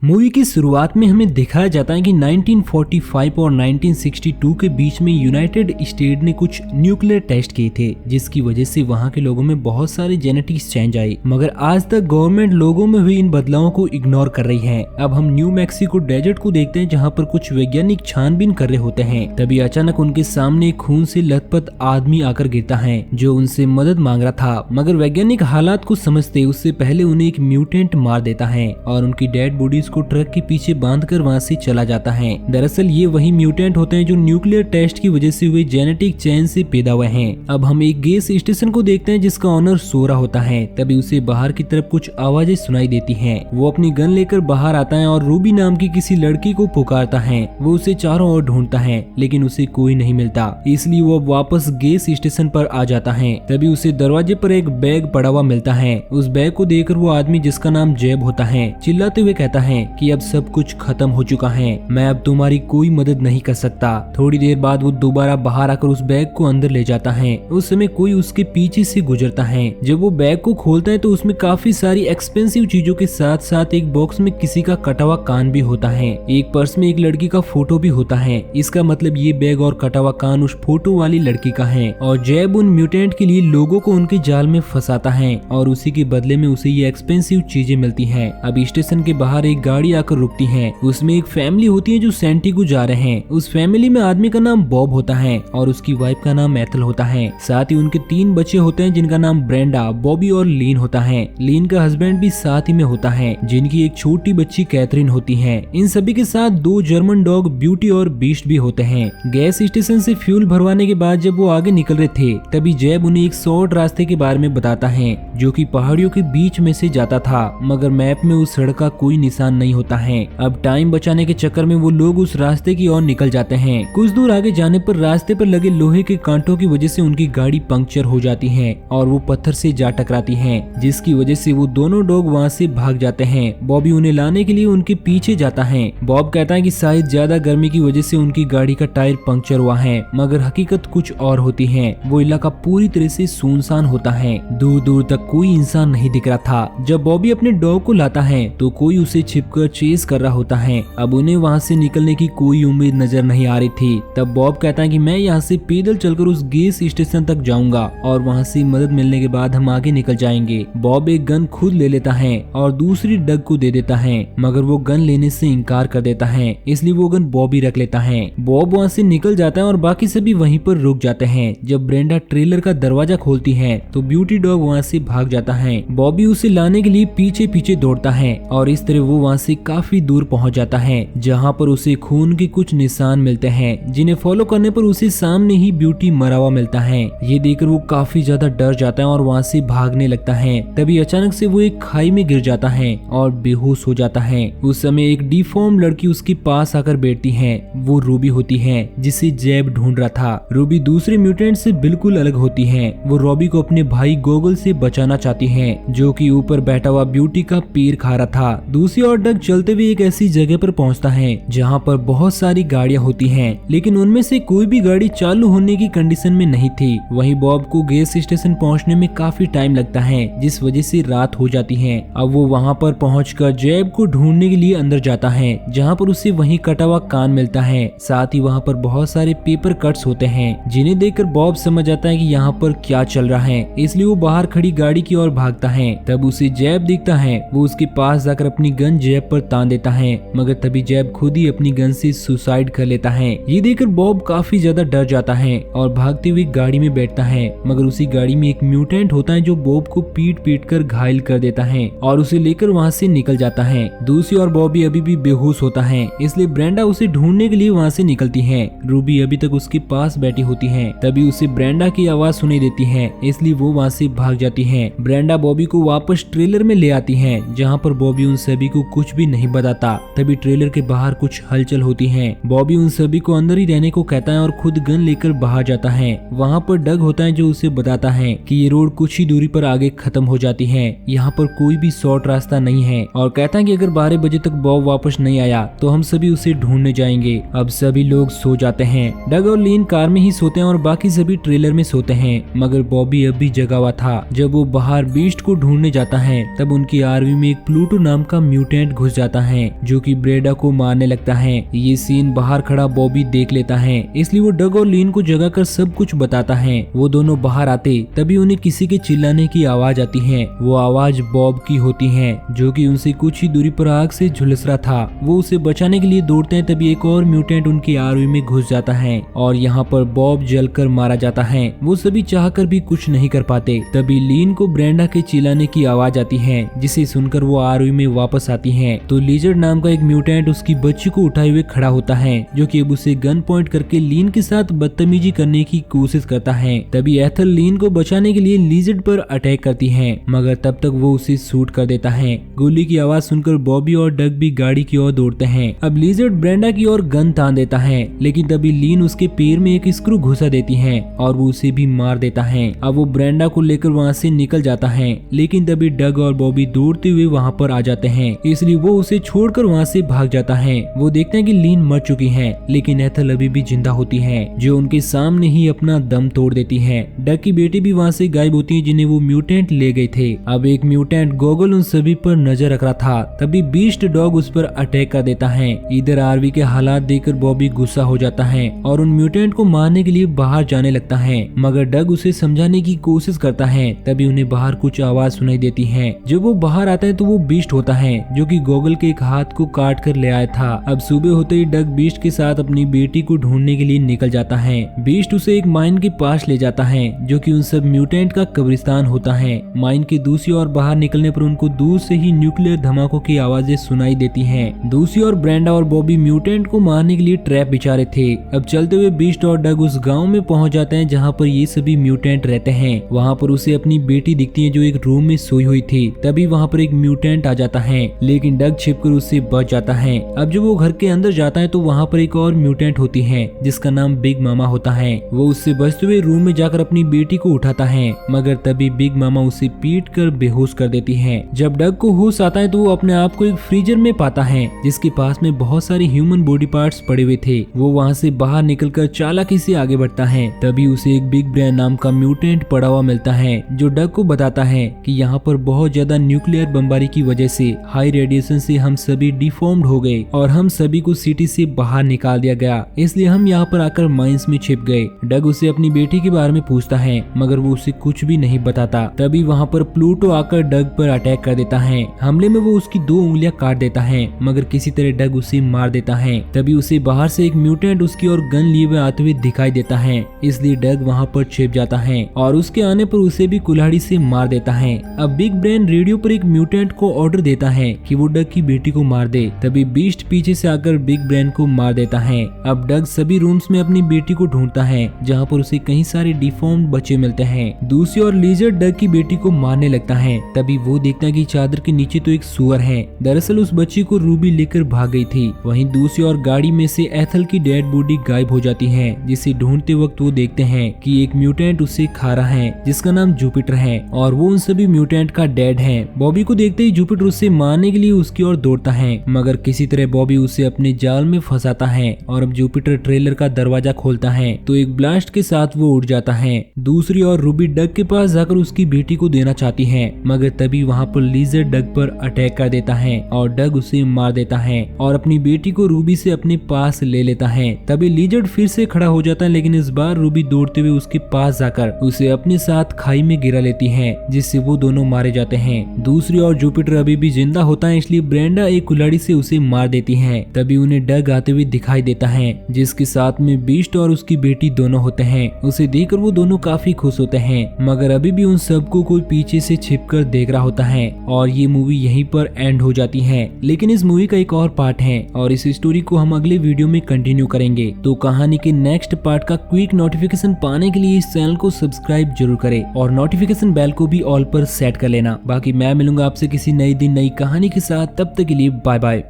Movie की शुरुआत में हमें दिखाया जाता है कि 1945 और 1962 के बीच में यूनाइटेड स्टेट ने कुछ न्यूक्लियर टेस्ट किए थे, जिसकी वजह से वहां के लोगों में बहुत सारे जेनेटिक्स चेंज आए। मगर आज तक गवर्नमेंट लोगों में हुई इन बदलावों को इग्नोर कर रही है। अब हम न्यू मैक्सिको डेजर्ट को देखते हैं, जहाँ पर कुछ वैज्ञानिक छानबीन कर रहे होते हैं। तभी अचानक उनके सामने एक खून से लथपथ आदमी आकर गिरता है, जो उनसे मदद मांग रहा था। मगर वैज्ञानिक हालात को समझते उससे पहले उन्हें एक म्यूटेंट मार देता है और उनकी डेड बॉडी को ट्रक के पीछे बांधकर वहां से चला जाता है। दरअसल ये वही म्यूटेंट होते हैं जो न्यूक्लियर टेस्ट की वजह से हुए जेनेटिक चेंज से पैदा हुए हैं। अब हम एक गैस स्टेशन को देखते हैं जिसका ऑनर सो रहा होता है। तभी उसे बाहर की तरफ कुछ आवाजें सुनाई देती हैं। वो अपनी गन लेकर बाहर आता है और रूबी नाम की किसी लड़की को पुकारता है। वो उसे चारों ओर ढूंढता है, लेकिन उसे कोई नहीं मिलता, इसलिए वो वापस गैस स्टेशन पर आ जाता है। तभी उसे दरवाजे पर एक बैग पड़ा हुआ मिलता है। उस बैग को देखकर वो आदमी, जिसका नाम जेब होता है, चिल्लाते हुए कहता है कि अब सब कुछ खत्म हो चुका है, मैं अब तुम्हारी कोई मदद नहीं कर सकता। थोड़ी देर बाद वो दोबारा बाहर आकर उस बैग को अंदर ले जाता है। उस समय कोई उसके पीछे से गुजरता है। जब वो बैग को खोलता है तो उसमें काफी सारी एक्सपेंसिव चीजों के साथ साथ एक बॉक्स में किसी का कटा हुआ कान भी होता है। एक पर्स में एक लड़की का फोटो भी होता है। इसका मतलब ये बैग और कटा हुआ कान उस फोटो वाली लड़की का है। और जैब उन म्यूटेंट के लिए लोगों को उनके जाल में फंसाता है और उसी के बदले में उसे ये एक्सपेंसिव चीजें मिलती हैं। अब स्टेशन के बाहर एक गाड़ी आकर रुकती है। उसमें एक फैमिली होती है जो सैंटिगो जा रहे हैं। उस फैमिली में आदमी का नाम बॉब होता है और उसकी वाइफ का नाम एथल होता है। साथ ही उनके 3 बच्चे होते हैं जिनका नाम ब्रेंडा, बॉबी और लीन होता है। लीन का हस्बैंड भी साथ ही में होता है, जिनकी एक छोटी बच्ची कैथरीन होती है। इन सभी के साथ 2 जर्मन डॉग ब्यूटी और बीस्ट भी होते हैं। गैस स्टेशन से फ्यूल भरवाने के बाद जब वो आगे निकल रहे थे, तभी जैब उन्हें एक शॉर्ट रास्ते के बारे में बताता है जो कि पहाड़ियों के बीच में से जाता था। मगर मैप में उस सड़क का कोई निशान नहीं होता है। अब टाइम बचाने के चक्कर में वो लोग उस रास्ते की ओर निकल जाते हैं। कुछ दूर आगे जाने पर रास्ते पर लगे लोहे के कांटों की वजह से उनकी गाड़ी पंक्चर हो जाती है और वो पत्थर से जा टकराती है, जिसकी वजह से वो दोनों डॉग वहाँ से भाग जाते हैं। बॉबी उन्हें लाने के लिए उनके पीछे जाता है। बॉब कहता है कि शायद ज्यादा गर्मी की वजह से उनकी गाड़ी का टायर पंक्चर हुआ है, मगर हकीकत कुछ और होती है। वो इलाका पूरी तरह से सुनसान होता है। दूर दूर तक कोई इंसान नहीं दिख रहा था। जब बॉबी अपने डॉग को लाता है तो कोई उसे छिपकर चेस कर रहा होता है। अब उन्हें वहाँ से निकलने की कोई उम्मीद नजर नहीं आ रही थी। तब बॉब कहता है कि मैं यहाँ से पैदल चलकर उस गैस स्टेशन तक जाऊंगा और वहाँ से मदद मिलने के बाद हम आगे निकल जाएंगे। बॉब एक गन खुद ले लेता है और दूसरी डग को दे देता है, मगर वो गन लेने से इनकार कर देता है, इसलिए वो गन बॉबी रख लेता है। बॉब वहाँ से निकल जाता है और बाकी सभी वहीं पर रुक जाते हैं। जब ब्रेंडा ट्रेलर का दरवाजा खोलती है तो ब्यूटी डॉग वहाँ से भाग जाता है। बॉबी उसे लाने के लिए पीछे पीछे दौड़ता है और इस तरह वो वहाँ से काफी दूर पहुँच जाता है, जहाँ पर उसे खून के कुछ निशान मिलते हैं, जिन्हें फॉलो करने पर उसे सामने ही ब्यूटी मरा हुआ मिलता है। ये देखकर वो काफी ज्यादा डर जाता है और वहाँ से भागने लगता है। तभी अचानक से वो एक खाई में गिर जाता है और बेहोश हो जाता है। उस समय एक डिफॉर्म लड़की उसके पास आकर बैठती है। वो रूबी होती है, जिसे जैब ढूंढ रहा था। रूबी दूसरे म्यूटेंट से बिल्कुल अलग होती है। वो रॉबी को अपने भाई गोगल से बचाना चाहती है, जो कि ऊपर बैठा हुआ ब्यूटी का पैर खा रहा था। दूसरी ओर डग चलते हुए एक ऐसी जगह पर पहुंचता है जहां पर बहुत सारी गाड़ियां होती हैं, लेकिन उनमें से कोई भी गाड़ी चालू होने की कंडीशन में नहीं थी। वहीं बॉब को गैस स्टेशन पहुंचने में काफी टाइम लगता है, जिस वजह से रात हो जाती है। अब वो वहां पर पहुंचकर जैब को ढूंढने के लिए अंदर जाता है, जहां पर उसे वहीं कटा हुआ कान मिलता है। साथ ही वहां पर बहुत सारे पेपर कट्स होते हैं, जिन्हें देखकर बॉब समझ जाता है कि यहाँ पर क्या चल रहा है, इसलिए वो बाहर खड़ी गाड़ी की ओर भागता है। तब उसे जैब दिखता है। वो उसके पास जाकर अपनी गन जैब पर तान देता है, मगर तभी जैब खुद ही अपनी गन से सुसाइड कर लेता है। ये देखकर बॉब काफी ज्यादा डर जाता है और भागते हुए गाड़ी में बैठता है, मगर उसी गाड़ी में एक म्यूटेंट होता है जो बॉब को पीट पीट कर घायल कर देता है और उसे लेकर वहाँ से निकल जाता है। दूसरी ओर बॉबी अभी भी बेहोश होता है, इसलिए ब्रेंडा उसे ढूंढने के लिए वहाँ से निकलती है। रूबी अभी तक उसके पास बैठी होती है। तभी उसे ब्रेंडा की आवाज सुनाई देती है, इसलिए वो वहाँ से भाग जाती है। ब्रेंडा बॉबी को वापस ट्रेलर में ले आती है, जहाँ पर बॉबी उन सभी को कुछ भी नहीं बताता। तभी ट्रेलर के बाहर कुछ हलचल होती है। बॉबी उन सभी को अंदर ही रहने को कहता है और खुद गन लेकर बाहर जाता है। वहाँ पर डग होता है जो उसे बताता है कि ये रोड कुछ ही दूरी पर आगे खत्म हो जाती है, यहाँ पर कोई भी शॉर्ट रास्ता नहीं है, और कहता है कि अगर 12 बजे तक बॉब वापस नहीं आया तो हम सभी उसे ढूंढने जाएंगे। अब सभी लोग सो जाते हैं। डग और लीन कार में ही सोते हैं और बाकी सभी ट्रेलर में सोते हैं, मगर बॉबी अब भी जगा हुआ था। जब वो बाहर बीस्ट को ढूंढने जाता है तब उनकी आर्मी में एक प्लूटो नाम का म्यूटेंट म्यूटेंट घुस जाता है जो कि ब्रेंडा को मारने लगता है। ये सीन बाहर खड़ा बॉबी देख लेता है, इसलिए वो डग और लीन को जगा कर सब कुछ बताता है। वो दोनों बाहर आते तभी उन्हें किसी के चिल्लाने की आवाज आती है। वो आवाज बॉब की होती है जो कि उनसे कुछ ही दूरी पर आग से झुलस रहा था। वो उसे बचाने के लिए दौड़ते हैं, तभी एक और म्यूटेंट उनकी आर्मी में घुस जाता है और यहाँ पर बॉब जलकर मारा जाता है। वो सभी चाहकर भी कुछ नहीं कर पाते। तभी लीन को ब्रेंडा के चिल्लाने की आवाज आती है, जिसे सुनकर वो आर्मी में वापस आती है। तो लिजर्ड नाम का एक म्यूटेंट उसकी बच्ची को उठाए हुए खड़ा होता है जो कि अब उसे गन पॉइंट करके लीन के साथ बदतमीजी करने की कोशिश करता है। तभी एथल लीन को बचाने के लिए लिजर्ड पर अटैक करती है, मगर तब तक वो उसे शूट कर देता है। गोली की आवाज सुनकर बॉबी और डग भी गाड़ी की ओर दौड़ते हैं। अब लिजर्ड ब्रेंडा की ओर गन तान देता है, लेकिन तभी लीन उसके पैर में एक स्क्रू घुसा देती है और वो उसे भी मार देता है। अब वो ब्रेंडा को लेकर वहाँ से निकल जाता है, लेकिन तभी डग और बॉबी दौड़ते हुए वहाँ पर आ जाते हैं, इसलिए वो उसे छोड़कर वहाँ से भाग जाता है। वो देखते हैं कि लीन मर चुकी है, लेकिन एथल अभी भी जिंदा होती है जो उनके सामने ही अपना दम तोड़ देती है। डग की बेटी भी वहाँ से गायब होती है जिन्हें वो म्यूटेंट ले गए थे। अब एक म्यूटेंट गोगल उन सभी पर नजर रख रहा था, तभी बीस्ट डॉग उस पर अटैक कर देता है। इधर आरवी के हालात देखकर बॉबी गुस्सा हो जाता है और उन म्यूटेंट को मारने के लिए बाहर जाने लगता है, मगर डग उसे समझाने की कोशिश करता है। तभी उन्हें बाहर कुछ आवाज सुनाई देती है। जब वो बाहर आता है तो वो बीस्ट होता है जो कि गोगल के एक हाथ को काट कर ले आया था। अब सुबह होते ही डग बीस्ट के साथ अपनी बेटी को ढूंढने के लिए निकल जाता है। बीस्ट उसे एक माइन के पास ले जाता है जो कि उन सब म्यूटेंट का कब्रिस्तान होता है। माइन के दूसरी ओर बाहर निकलने पर उनको दूर से ही न्यूक्लियर धमाकों की आवाजें सुनाई देती हैं। दूसरी ओर ब्रेंडा और बॉबी म्यूटेंट को मारने के लिए ट्रैप बिछा रहे थे। अब चलते हुए बीस्ट और डग उस गांव में पहुंच जाते हैं जहां पर ये सभी म्यूटेंट रहते हैं। वहां पर उसे अपनी बेटी दिखती है जो एक रूम में सोई हुई थी। तभी वहां पर एक म्यूटेंट आ जाता है, लेकिन डग छिपकर उससे बच जाता है। अब जब वो घर के अंदर जाता है तो वहां पर एक और म्यूटेंट होती है जिसका नाम बिग मामा होता है। वो उससे बचते हुए रूम में जाकर अपनी बेटी को उठाता है, मगर तभी बिग मामा उसे पीट कर बेहोश कर देती है। जब डग को होश आता है तो वो अपने आप को एक फ्रीजर में पाता है जिसके पास में बहुत सारे ह्यूमन बॉडी पार्ट्स पड़े हुए थे। वो वहाँ से बाहर निकलकर चालाकी से आगे बढ़ता है। तभी उसे एक बिग ब्रेन नाम का म्यूटेंट पड़ा हुआ मिलता है जो डग को बताता है कि यहाँ पर बहुत ज्यादा न्यूक्लियर बमबारी की वजह से हाई रेडिएशन से हम सभी डिफॉर्म्ड हो गए और हम सभी को सिटी से बाहर निकाल दिया गया, इसलिए हम यहाँ पर आकर माइंस में छिप गए। डग उसे अपनी बेटी के बारे में पूछता है, मगर वो उसे कुछ भी नहीं बताता। तभी वहाँ पर प्लूटो आकर डग पर अटैक कर देता है। हमले में वो उसकी 2 उंगलियां काट देता है, मगर किसी तरह डग उसे मार देता है। तभी उसे बाहर से एक म्यूटेंट उसकी ओर गन लिए हुए आते हुए दिखाई देता है, इसलिए डग वहाँ पर छिप जाता है और उसके आने पर उसे भी कुल्हाड़ी से मार देता है। अब बिग ब्रेन रेडियो पर एक म्यूटेंट को ऑर्डर देता है कि वो डग की बेटी को मार दे। तभी बीस्ट पीछे से आकर बिग ब्रेन को मार देता है। अब डग सभी रूम्स में अपनी बेटी को ढूंढता है जहाँ पर उसे कई सारे डिफॉर्म्ड बच्चे मिलते हैं। दूसरी ओर लिजर्ड डग की बेटी को मारने लगता है। तभी वो देखता है कि चादर के नीचे तो एक सुअर है। दरअसल उस बच्ची को रूबी लेकर भाग गई थी। वहीं दूसरी ओर गाड़ी में से एथल की डेड बॉडी गायब हो जाती है, जिसे ढूंढते वक्त वो देखते हैं कि एक म्यूटेंट उसे खा रहा है जिसका नाम जुपिटर है और वो उन सभी म्यूटेंट का डेड है। बॉबी को देखते ही जुपिटर उसे मारने के लिए उसकी ओर दौड़ता है, मगर किसी तरह बॉबी उसे अपने जाल में फंसाता है और अब जुपिटर ट्रेलर का दरवाजा खोलता है तो एक ब्लास्ट के साथ वो उड़ जाता है। दूसरी ओर रूबी डग के पास जाकर उसकी बेटी को देना चाहती है, मगर तभी वहाँ पर लीजर डग पर अटैक कर देता है और डग उसे मार देता है और अपनी बेटी को रूबी से अपने पास ले लेता है। तभी लीजर्ड फिर से खड़ा हो जाता है, लेकिन इस बार रूबी दौड़ते हुए उसके पास जाकर उसे अपने साथ खाई में गिरा लेती है, जिससे वो दोनों मारे जाते हैं। दूसरी ओर जुपिटर अभी भी जिंदा होता है, इसलिए ब्रेंडा एक कुल्हाड़ी से उसे मार देती है। तभी उन्हें डग आते हुए दिखाई देता है जिसके साथ में बीस्ट और उसकी बेटी दोनों होते हैं। उसे देखकर वो दोनों काफी खुश होते हैं, मगर अभी भी उन सबको कोई पीछे से छिपकर देख रहा होता है और ये मूवी यहीं पर एंड हो जाती है। लेकिन इस मूवी का एक और पार्ट है और इस स्टोरी को हम अगले वीडियो में कंटिन्यू करेंगे। तो कहानी के नेक्स्ट पार्ट का क्विक नोटिफिकेशन पाने के लिए इस चैनल को सब्सक्राइब जरूर करें और नोटिफिकेशन बेल को भी ऑल पर सेट कर लेना। बाकी मैं मिलूंगा आपसे किसी नई दिन नई कहानी के साथ, तब तक के लिए बाय बाय।